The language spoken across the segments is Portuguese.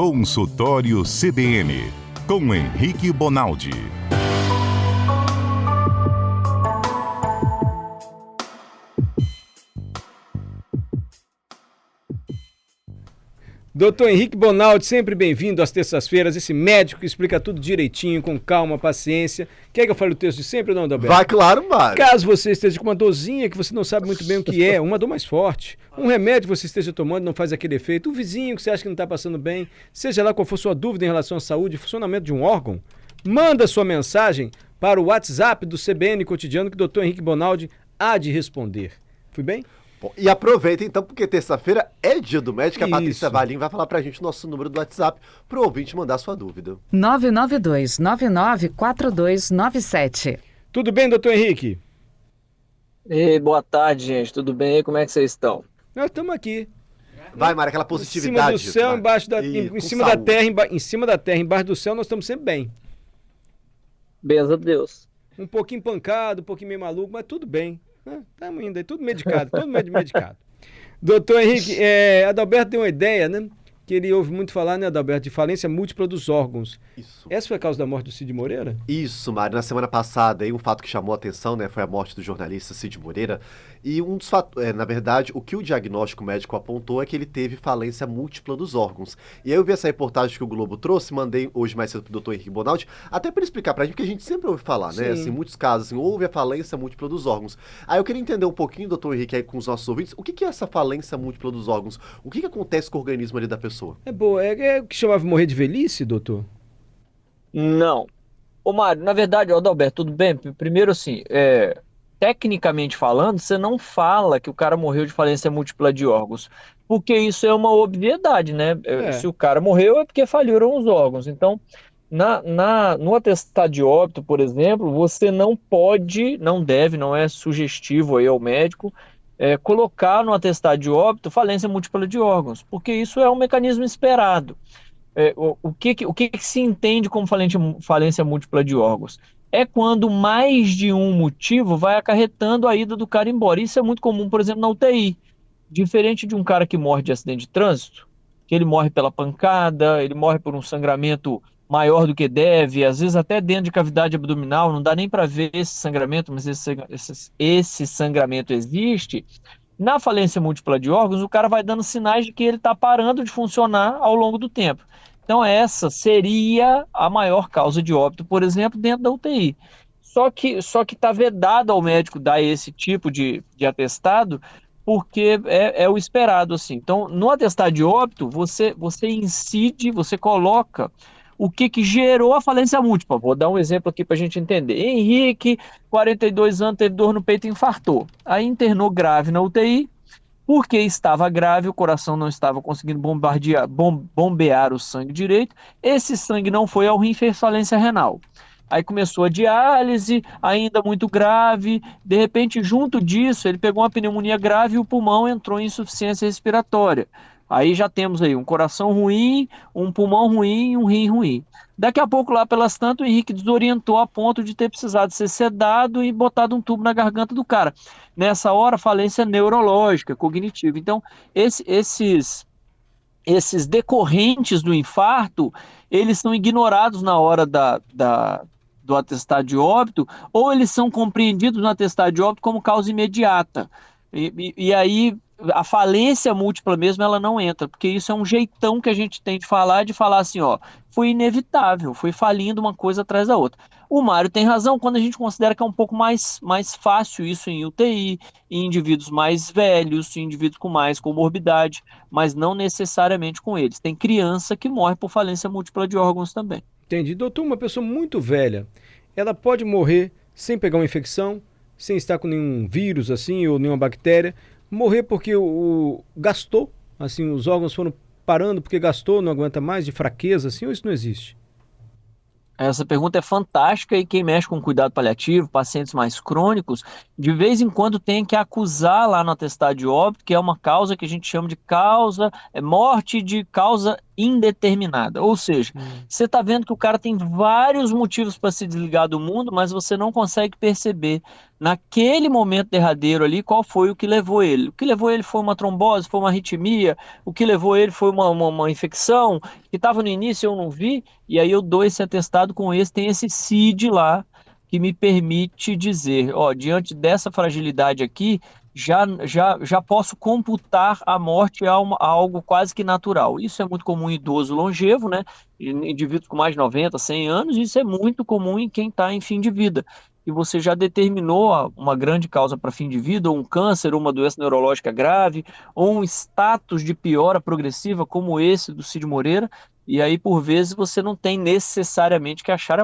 Consultório CBN, com Henrique Bonaldi. Doutor Henrique Bonaldi, sempre bem-vindo às terças-feiras, esse médico que explica tudo direitinho, com calma, paciência. Quer que eu fale o texto de sempre ou não, Adalberto? Vai, claro, Mário. Caso você esteja com uma dorzinha que você não sabe muito bem o que é, uma dor mais forte, um remédio que você esteja tomando não faz aquele efeito, um vizinho que você acha que não está passando bem, seja lá qual for sua dúvida em relação à saúde e funcionamento de um órgão, manda sua mensagem para o WhatsApp do CBN Cotidiano que o doutor Henrique Bonaldi há de responder. Fui bem? Bom, e aproveita então, porque terça-feira é dia do médico. Isso. A Patrícia Valim vai falar pra gente o nosso número do WhatsApp pro ouvinte mandar sua dúvida. 992-994297. Tudo bem, doutor Henrique? Ei, boa tarde, gente. Tudo bem? Como é que vocês estão? Nós estamos aqui. Vai, Mário, aquela positividade. Em cima do céu, Mário. embaixo da, E em com cima da saúde. terra, em cima da terra, embaixo do céu, nós estamos sempre bem. Benza a Deus. Um pouquinho pancado, um pouquinho meio maluco, mas tudo bem. Estamos indo aí, tudo medicado, todo mundo medicado. Doutor Henrique, Adalberto deu uma ideia, né? Que ele ouve muito falar, né, Adalberto, de falência múltipla dos órgãos. Isso. Essa foi a causa da morte do Cid Moreira? Isso, Mário. Na semana passada, aí, um fato que chamou a atenção, né, foi a morte do jornalista Cid Moreira. E um dos fatos, na verdade, o que o diagnóstico médico apontou é que ele teve falência múltipla dos órgãos. E aí eu vi essa reportagem que o Globo trouxe, mandei hoje mais cedo pro doutor Henrique Bonaldi, até para ele explicar pra gente, porque a gente sempre ouve falar, né? Sim. Assim, em muitos casos, assim, houve a falência múltipla dos órgãos. Aí eu queria entender um pouquinho, doutor Henrique, aí com os nossos ouvintes, o que é essa falência múltipla dos órgãos? O que acontece com o organismo ali da pessoa? É boa, é o que chamava morrer de velhice, doutor? Não. Ô, Mário, na verdade, Adalberto, tudo bem? Primeiro, assim, tecnicamente falando, você não fala que o cara morreu de falência múltipla de órgãos, porque isso é uma obviedade, né? Se o cara morreu é porque faliram os órgãos. Então, no atestado de óbito, por exemplo, você não pode, não deve, não é sugestivo aí ao médico, colocar no atestado de óbito falência múltipla de órgãos, porque isso é um mecanismo esperado. O que se entende como falência múltipla de órgãos? É quando mais de um motivo vai acarretando a ida do cara embora. Isso é muito comum, por exemplo, na UTI. Diferente de um cara que morre de acidente de trânsito, que ele morre pela pancada, ele morre por um sangramento maior do que deve, às vezes até dentro de cavidade abdominal, não dá nem para ver esse sangramento, mas esse sangramento existe. Na falência múltipla de órgãos, o cara vai dando sinais de que ele está parando de funcionar ao longo do tempo. Então essa seria a maior causa de óbito, por exemplo, dentro da UTI. Só que está vedado ao médico dar esse tipo de atestado, porque é o esperado, assim. Então, no atestado de óbito, você incide, você coloca o que gerou a falência múltipla. Vou dar um exemplo aqui para a gente entender. Henrique, 42 anos, teve dor no peito e infartou. Aí internou grave na UTI, porque estava grave, o coração não estava conseguindo bombear o sangue direito, esse sangue não foi ao rim, fez falência renal. Aí começou a diálise, ainda muito grave, de repente, junto disso, ele pegou uma pneumonia grave e o pulmão entrou em insuficiência respiratória. Aí já temos aí um coração ruim, um pulmão ruim e um rim ruim. Daqui a pouco, lá pelas tantas, o Henrique desorientou a ponto de ter precisado ser sedado e botado um tubo na garganta do cara. Nessa hora, falência neurológica, cognitiva. Então, esses decorrentes do infarto, eles são ignorados na hora do atestado de óbito, ou eles são compreendidos no atestado de óbito como causa imediata. E aí a falência múltipla mesmo, ela não entra, porque isso é um jeitão que a gente tem de falar assim, ó, foi inevitável, foi falindo uma coisa atrás da outra. O Mário tem razão quando a gente considera que é um pouco mais fácil isso em UTI, em indivíduos mais velhos, em indivíduos com mais comorbidade, mas não necessariamente com eles. Tem criança que morre por falência múltipla de órgãos também. Entendi. Doutor, uma pessoa muito velha, ela pode morrer sem pegar uma infecção, sem estar com nenhum vírus assim ou nenhuma bactéria, morrer porque gastou, assim, os órgãos foram parando porque gastou, não aguenta mais, de fraqueza, assim, ou isso não existe? Essa pergunta é fantástica e quem mexe com cuidado paliativo, pacientes mais crônicos, de vez em quando tem que acusar lá no atestado de óbito, que é uma causa que a gente chama de morte de causa indeterminada. Ou seja, você está vendo que o cara tem vários motivos para se desligar do mundo, mas você não consegue perceber naquele momento derradeiro ali qual foi o que levou ele. O que levou ele foi uma trombose, foi uma arritmia, o que levou ele foi uma infecção que estava no início eu não vi, e aí eu dou esse atestado com esse, tem esse CID lá, que me permite dizer, ó, diante dessa fragilidade aqui, já posso computar a morte a algo quase que natural. Isso é muito comum em idoso longevo, né? Em indivíduos com mais de 90, 100 anos, isso é muito comum em quem está em fim de vida. E você já determinou uma grande causa para fim de vida, ou um câncer, ou uma doença neurológica grave, ou um status de piora progressiva, como esse do Cid Moreira, e aí, por vezes, você não tem necessariamente que achar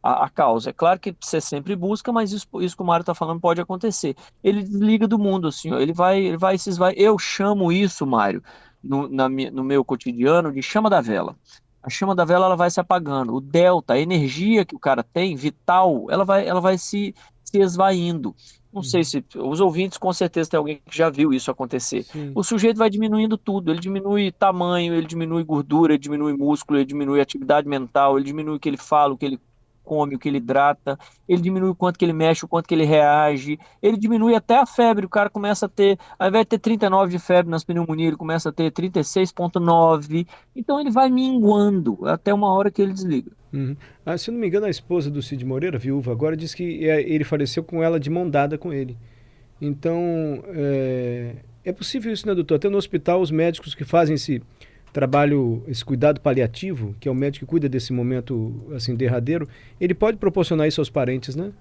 a causa. É claro que você sempre busca, mas isso que o Mário está falando pode acontecer. Ele desliga do mundo, assim, ó, ele vai se esvai. Eu chamo isso, Mário, no meu cotidiano, de chama da vela. A chama da vela ela vai se apagando. O delta, a energia que o cara tem, vital, ela vai se esvaindo. Não sei se os ouvintes com certeza tem alguém que já viu isso acontecer. Sim. O sujeito vai diminuindo tudo, ele diminui tamanho, ele diminui gordura, ele diminui músculo, ele diminui atividade mental, ele diminui o que ele fala, o que ele come, o que ele hidrata, ele diminui o quanto que ele mexe, o quanto que ele reage, ele diminui até a febre, o cara começa a ter, ao invés de ter 39 de febre nas pneumonias, ele começa a ter 36,9, então ele vai minguando até uma hora que ele desliga. Uhum. Se eu não me engano, a esposa do Cid Moreira, viúva, agora diz que ele faleceu com ela de mão dada com ele. Então, é possível isso, né, doutor? Até no hospital, os médicos que fazem esse trabalho, esse cuidado paliativo, que é o médico que cuida desse momento assim derradeiro, ele pode proporcionar isso aos parentes, né?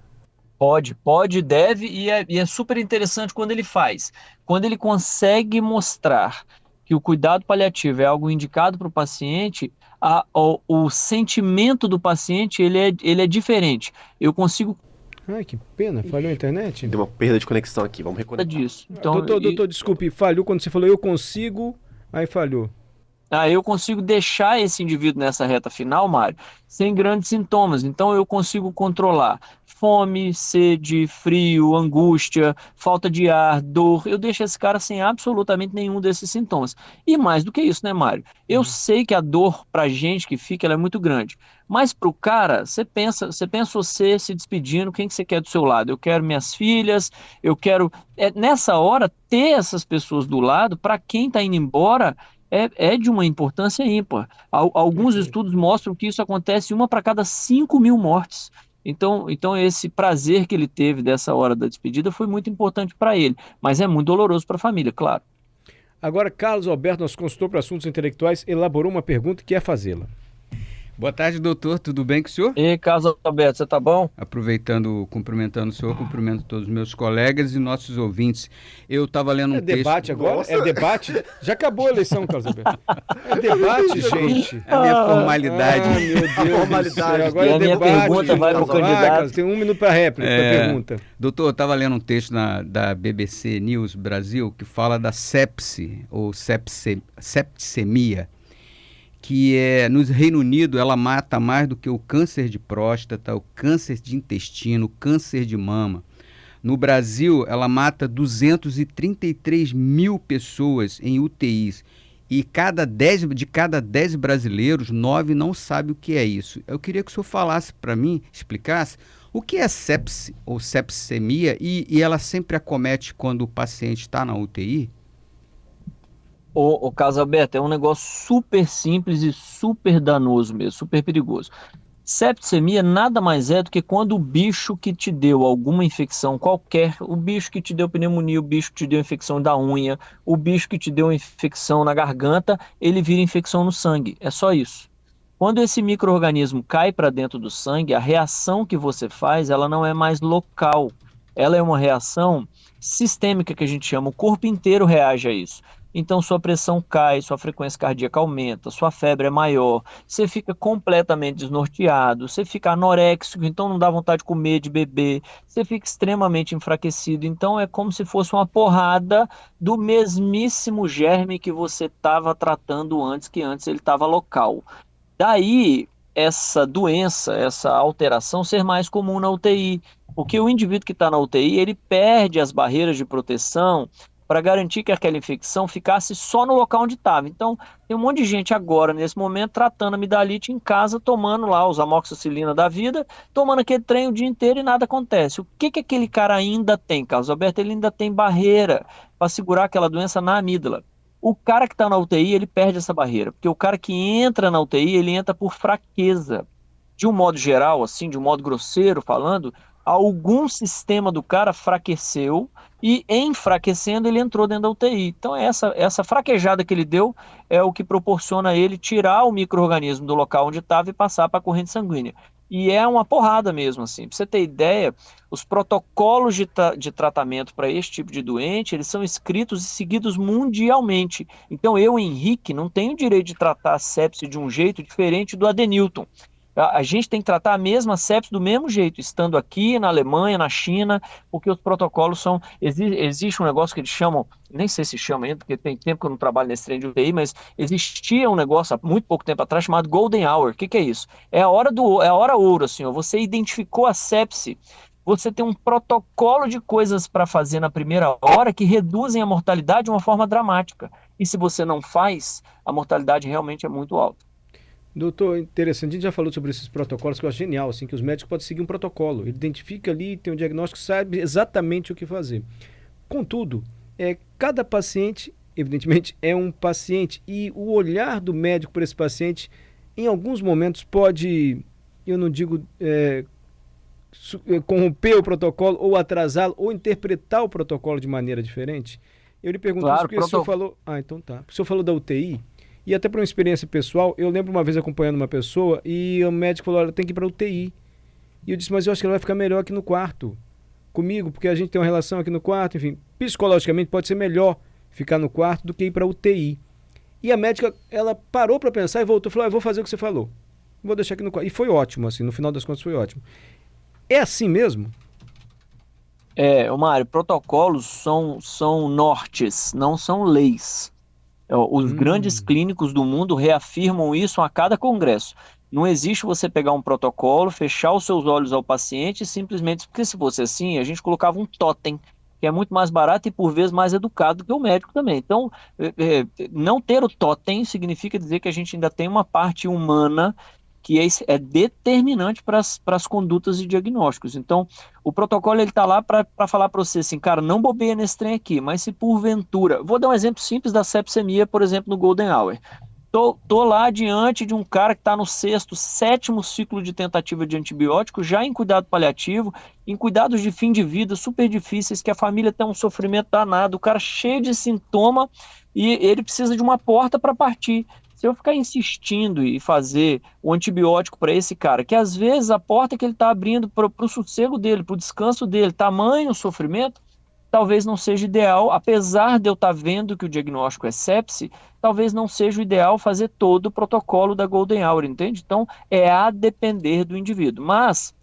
Pode, deve, e é super interessante quando ele faz. Quando ele consegue mostrar que o cuidado paliativo é algo indicado para o paciente, o sentimento do paciente ele é diferente. Eu consigo Ai, que pena, falhou a internet? Deu uma perda de conexão aqui, vamos reconectar. disso. Então, Doutor, desculpe, falhou quando você falou eu consigo, aí falhou. eu consigo deixar esse indivíduo nessa reta final, Mário, sem grandes sintomas. Então, eu consigo controlar fome, sede, frio, angústia, falta de ar, dor. Eu deixo esse cara sem absolutamente nenhum desses sintomas. E mais do que isso, né, Mário? Eu sei que a dor pra gente que fica, ela é muito grande. Mas pro cara, você pensa você se despedindo, quem que você quer do seu lado? Eu quero minhas filhas, eu quero... nessa hora, ter essas pessoas do lado, para quem tá indo embora... É de uma importância ímpar. Alguns estudos mostram que isso acontece uma para cada 5.000 mortes. Então, esse prazer que ele teve dessa hora da despedida foi muito importante para ele, mas é muito doloroso para a família, claro. Agora, Carlos Alberto, nosso consultor para assuntos intelectuais, elaborou uma pergunta e quer fazê-la. Boa tarde, doutor. Tudo bem com o senhor? E Carlos Alberto, você tá bom? Cumprimentando o senhor, cumprimento todos os meus colegas e nossos ouvintes. Eu estava lendo um texto... debate agora? Nossa. É debate? Já acabou a eleição, Carlos Alberto. É debate, gente. É a minha formalidade. Meu Deus Formalidade. do céu. Agora E é a minha debate. pergunta vai pro Vai, candidato. Carlos, tem 1 minuto para réplica, pra pergunta. Doutor, eu estava lendo um texto da BBC News Brasil que fala da sepse, ou septicemia, que no Reino Unido ela mata mais do que o câncer de próstata, o câncer de intestino, o câncer de mama. No Brasil, ela mata 233 mil pessoas em UTIs. E de cada 10 brasileiros, 9 não sabem o que é isso. Eu queria que o senhor falasse para mim, explicasse o que é sepse ou septicemia e ela sempre acomete quando o paciente está na UTI? O Carlos Alberto, é um negócio super simples e super danoso mesmo, super perigoso. Septicemia nada mais é do que quando o bicho que te deu alguma infecção qualquer, o bicho que te deu pneumonia, o bicho que te deu infecção da unha, o bicho que te deu infecção na garganta, ele vira infecção no sangue. É só isso. Quando esse micro-organismo cai para dentro do sangue, a reação que você faz, ela não é mais local. Ela é uma reação sistêmica que a gente chama, o corpo inteiro reage a isso. Então sua pressão cai, sua frequência cardíaca aumenta, sua febre é maior, você fica completamente desnorteado, você fica anoréxico, então não dá vontade de comer, de beber, você fica extremamente enfraquecido. Então é como se fosse uma porrada do mesmíssimo germe que você estava tratando antes, que antes ele estava local. Daí essa doença, essa alteração ser mais comum na UTI. Porque o indivíduo que está na UTI, ele perde as barreiras de proteção para garantir que aquela infecção ficasse só no local onde estava. Então, tem um monte de gente agora, nesse momento, tratando amidalite em casa, tomando lá os amoxicilina da vida, tomando aquele trem o dia inteiro e nada acontece. O que aquele cara ainda tem, Carlos Alberto? Ele ainda tem barreira para segurar aquela doença na amígdala. O cara que está na UTI, ele perde essa barreira, porque o cara que entra na UTI, ele entra por fraqueza. De um modo geral, assim, de um modo grosseiro falando, algum sistema do cara fraqueceu e, enfraquecendo, ele entrou dentro da UTI. Então, essa fraquejada que ele deu é o que proporciona a ele tirar o micro-organismo do local onde estava e passar para a corrente sanguínea. E é uma porrada mesmo, assim. Para você ter ideia, os protocolos de tratamento para esse tipo de doente, eles são escritos e seguidos mundialmente. Então, eu, Henrique, não tenho direito de tratar a sepse de um jeito diferente do Adenilton. A gente tem que tratar a mesma sepse do mesmo jeito, estando aqui na Alemanha, na China, porque os protocolos são... Existe um negócio que eles chamam, nem sei se chama ainda, porque tem tempo que eu não trabalho nesse trem de UTI, mas existia um negócio há muito pouco tempo atrás chamado Golden Hour. O que é isso? É a hora ouro, assim, ó. Você identificou a sepse, você tem um protocolo de coisas para fazer na primeira hora que reduzem a mortalidade de uma forma dramática. E se você não faz, a mortalidade realmente é muito alta. Doutor, interessante, a gente já falou sobre esses protocolos que eu acho genial, assim, que os médicos podem seguir um protocolo, ele identifica ali, tem um diagnóstico, sabe exatamente o que fazer. Contudo, cada paciente, evidentemente, é um paciente e o olhar do médico para esse paciente, em alguns momentos pode, eu não digo corromper o protocolo ou atrasá-lo ou interpretar o protocolo de maneira diferente. Eu lhe pergunto isso porque o senhor falou... Ah, então tá. O senhor falou da UTI... E até para uma experiência pessoal, eu lembro uma vez acompanhando uma pessoa e o médico falou, olha, tem que ir para UTI. E eu disse, mas eu acho que ela vai ficar melhor aqui no quarto, comigo, porque a gente tem uma relação aqui no quarto, enfim, psicologicamente pode ser melhor ficar no quarto do que ir para UTI. E a médica, ela parou para pensar e voltou, falou, eu vou fazer o que você falou, vou deixar aqui no quarto. E foi ótimo, assim, no final das contas foi ótimo. É assim mesmo? Mário, protocolos são nortes, não são leis. Os grandes clínicos do mundo reafirmam isso a cada congresso. Não existe você pegar um protocolo, fechar os seus olhos ao paciente e simplesmente, porque se fosse assim, a gente colocava um totem, que é muito mais barato e por vezes mais educado do que o médico também. Então, não ter o totem significa dizer que a gente ainda tem uma parte humana que é determinante para as condutas e diagnósticos. Então, o protocolo está lá para falar para você assim, cara, não bobeia nesse trem aqui, mas se porventura... Vou dar um exemplo simples da sepsemia, por exemplo, no Golden Hour. Tô lá diante de um cara que está no 6º, 7º ciclo de tentativa de antibiótico, já em cuidado paliativo, em cuidados de fim de vida super difíceis, que a família tem um sofrimento danado, o cara cheio de sintoma e ele precisa de uma porta para partir. Se eu ficar insistindo e fazer o antibiótico para esse cara, que às vezes a porta que ele está abrindo para o sossego dele, para o descanso dele, tamanho sofrimento, talvez não seja ideal, apesar de eu estar vendo que o diagnóstico é sepse, talvez não seja o ideal fazer todo o protocolo da Golden Hour, entende? Então, é a depender do indivíduo. Mas,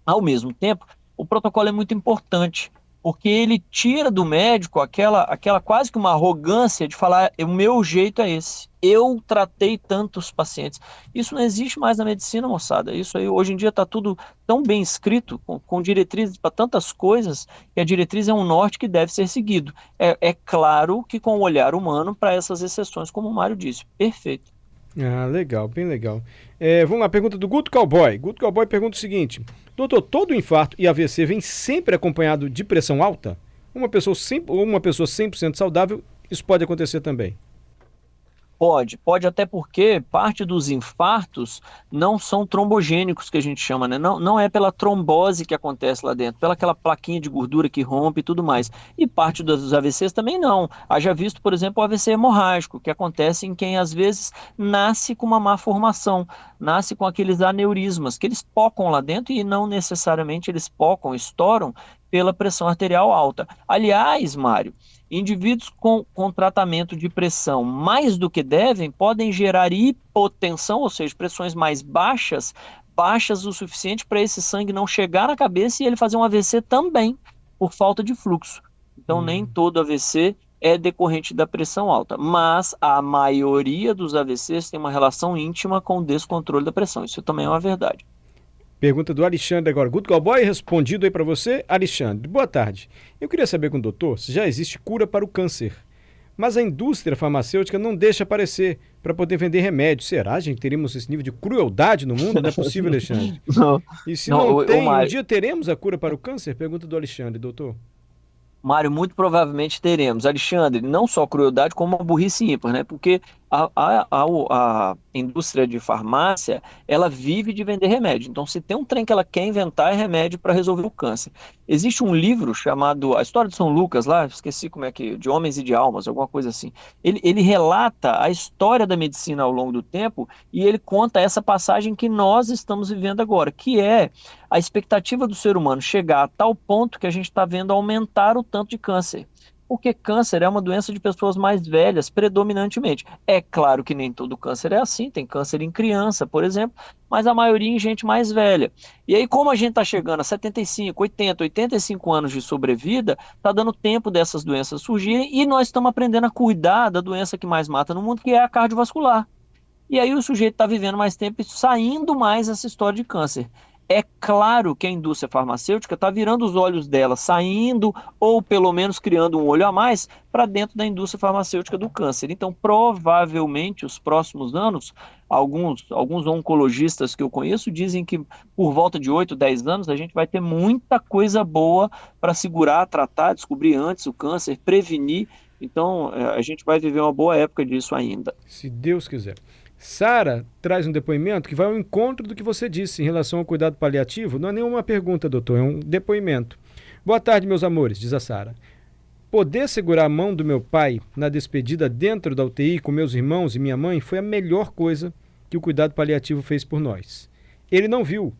ao mesmo tempo, o protocolo é muito importante, porque ele tira do médico aquela quase que uma arrogância de falar, o meu jeito é esse, eu tratei tantos pacientes. Isso não existe mais na medicina, moçada. Isso aí, hoje em dia está tudo tão bem escrito, com diretrizes para tantas coisas, que a diretriz é um norte que deve ser seguido. É claro que com o olhar humano para essas exceções, como o Mário disse. Perfeito. Ah, legal, bem legal. Vamos lá, pergunta do Guto Cowboy. Guto Cowboy pergunta o seguinte: doutor, todo infarto e AVC vem sempre acompanhado de pressão alta? Uma pessoa 100% saudável, isso pode acontecer também? Pode até porque parte dos infartos não são trombogênicos, que a gente chama, né? Não é pela trombose que acontece lá dentro, pela aquela plaquinha de gordura que rompe e tudo mais. E parte dos AVCs também não. Haja visto, por exemplo, o AVC hemorrágico, que acontece em quem às vezes nasce com uma má formação, nasce com aqueles aneurismas, que eles pocam lá dentro e não necessariamente eles estouram pela pressão arterial alta. Aliás, Mário, indivíduos com tratamento de pressão mais do que devem podem gerar hipotensão, ou seja, pressões mais baixas o suficiente para esse sangue não chegar na cabeça e ele fazer um AVC também, por falta de fluxo. Então, nem todo AVC é decorrente da pressão alta, mas a maioria dos AVCs tem uma relação íntima com o descontrole da pressão. Isso também é uma verdade. Pergunta do Alexandre agora. Good Cowboy, respondido aí para você. Alexandre, boa tarde. Eu queria saber com o doutor se já existe cura para o câncer. Mas a indústria farmacêutica não deixa aparecer para poder vender remédio. Será, gente? Teríamos esse nível de crueldade no mundo? Não é possível, Alexandre. Não, E se não tem, um Mário, dia teremos a cura para o câncer? Pergunta do Alexandre, doutor. Mário, muito provavelmente teremos. Alexandre, não só crueldade, como uma burrice ímpar, né? Porque a indústria de farmácia, ela vive de vender remédio. Então, se tem um trem que ela quer inventar, é remédio para resolver o câncer. Existe um livro chamado A História de São Lucas, lá, esqueci como é que, de Homens e de Almas, alguma coisa assim. Ele relata a história da medicina ao longo do tempo e ele conta essa passagem que nós estamos vivendo agora, que é a expectativa do ser humano chegar a tal ponto que a gente está vendo aumentar o tanto de câncer. Porque câncer é uma doença de pessoas mais velhas, predominantemente. É claro que nem todo câncer é assim, tem câncer em criança, por exemplo, mas a maioria em gente mais velha. E aí, como a gente está chegando a 75, 80, 85 anos de sobrevida, está dando tempo dessas doenças surgirem e nós estamos aprendendo a cuidar da doença que mais mata no mundo, que é a cardiovascular. E aí o sujeito está vivendo mais tempo e saindo mais essa história de câncer. É claro que a indústria farmacêutica está virando os olhos dela, saindo ou pelo menos criando um olho a mais para dentro da indústria farmacêutica do câncer. Então, provavelmente, os próximos anos, alguns oncologistas que eu conheço dizem que por volta de 8, 10 anos a gente vai ter muita coisa boa para segurar, tratar, descobrir antes o câncer, prevenir. Então, a gente vai viver uma boa época disso ainda. Se Deus quiser. Sara traz um depoimento que vai ao encontro do que você disse em relação ao cuidado paliativo. Não é nenhuma pergunta, doutor, é um depoimento. Boa tarde, meus amores, diz a Sara. Poder segurar a mão do meu pai na despedida dentro da UTI com meus irmãos e minha mãe foi a melhor coisa que o cuidado paliativo fez por nós. Ele não viu,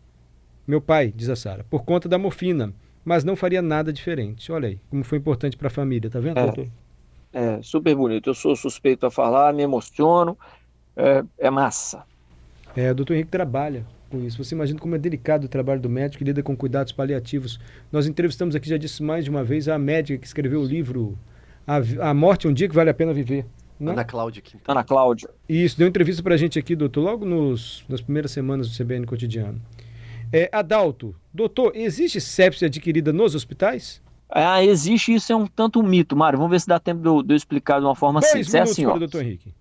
meu pai, diz a Sara, por conta da morfina, mas não faria nada diferente. Olha aí, como foi importante para a família, tá vendo, doutor? É super bonito. Eu sou suspeito a falar, me emociono. É massa. O doutor Henrique trabalha com isso. Você imagina como é delicado o trabalho do médico que lida com cuidados paliativos. Nós entrevistamos aqui, já disse mais de uma vez, a médica que escreveu o livro A Morte é um Dia que Vale a Pena Viver. Né? Ana Cláudia Quintana. Ana Cláudia. Isso, deu entrevista pra gente aqui, doutor, logo nas primeiras semanas do CBN Cotidiano. Adalto, doutor, existe sepse adquirida nos hospitais? Existe, isso é um tanto um mito, Mário. Vamos ver se dá tempo de eu explicar de uma forma 2 simples. minutos Assim, para ó. o doutor Henrique.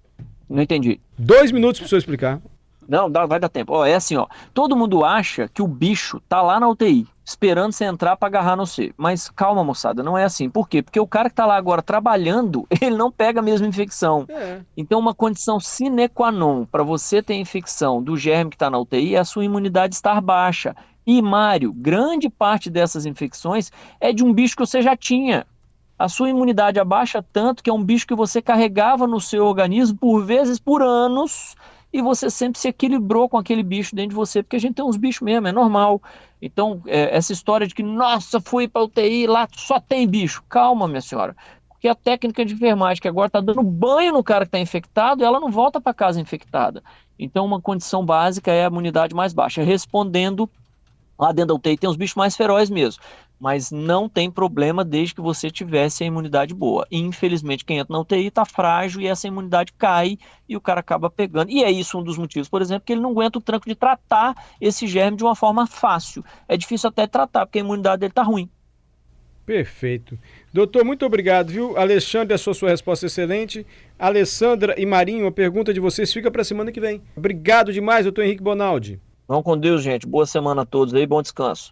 Não entendi. 2 minutos para o senhor explicar. Não, vai dar tempo. É assim, ó. Todo mundo acha que o bicho tá lá na UTI, esperando você entrar para agarrar no C. Mas calma, moçada, não é assim. Por quê? Porque o cara que tá lá agora trabalhando, ele não pega a mesma infecção. Então, uma condição sine qua non para você ter infecção do germe que está na UTI é a sua imunidade estar baixa. E, Mário, grande parte dessas infecções é de um bicho que você já tinha. A sua imunidade abaixa tanto que é um bicho que você carregava no seu organismo por vezes por anos e você sempre se equilibrou com aquele bicho dentro de você, porque a gente tem uns bichos mesmo, é normal. Então, essa história de que, nossa, fui para UTI, lá só tem bicho. Calma, minha senhora, porque a técnica de enfermagem que agora está dando banho no cara que está infectado, ela não volta para casa infectada. Então, uma condição básica é a imunidade mais baixa. Respondendo, lá dentro da UTI tem os bichos mais ferozes mesmo, mas não tem problema desde que você tivesse a imunidade boa. E, infelizmente, quem entra na UTI está frágil e essa imunidade cai e o cara acaba pegando. E é isso um dos motivos, por exemplo, que ele não aguenta o tranco de tratar esse germe de uma forma fácil. É difícil até tratar, porque a imunidade dele está ruim. Perfeito. Doutor, muito obrigado, viu? Alexandre, a sua resposta excelente. Alessandra e Marinho, a pergunta de vocês fica para a semana que vem. Obrigado demais, doutor Henrique Bonaldi. Vão com Deus, gente. Boa semana a todos aí, bom descanso.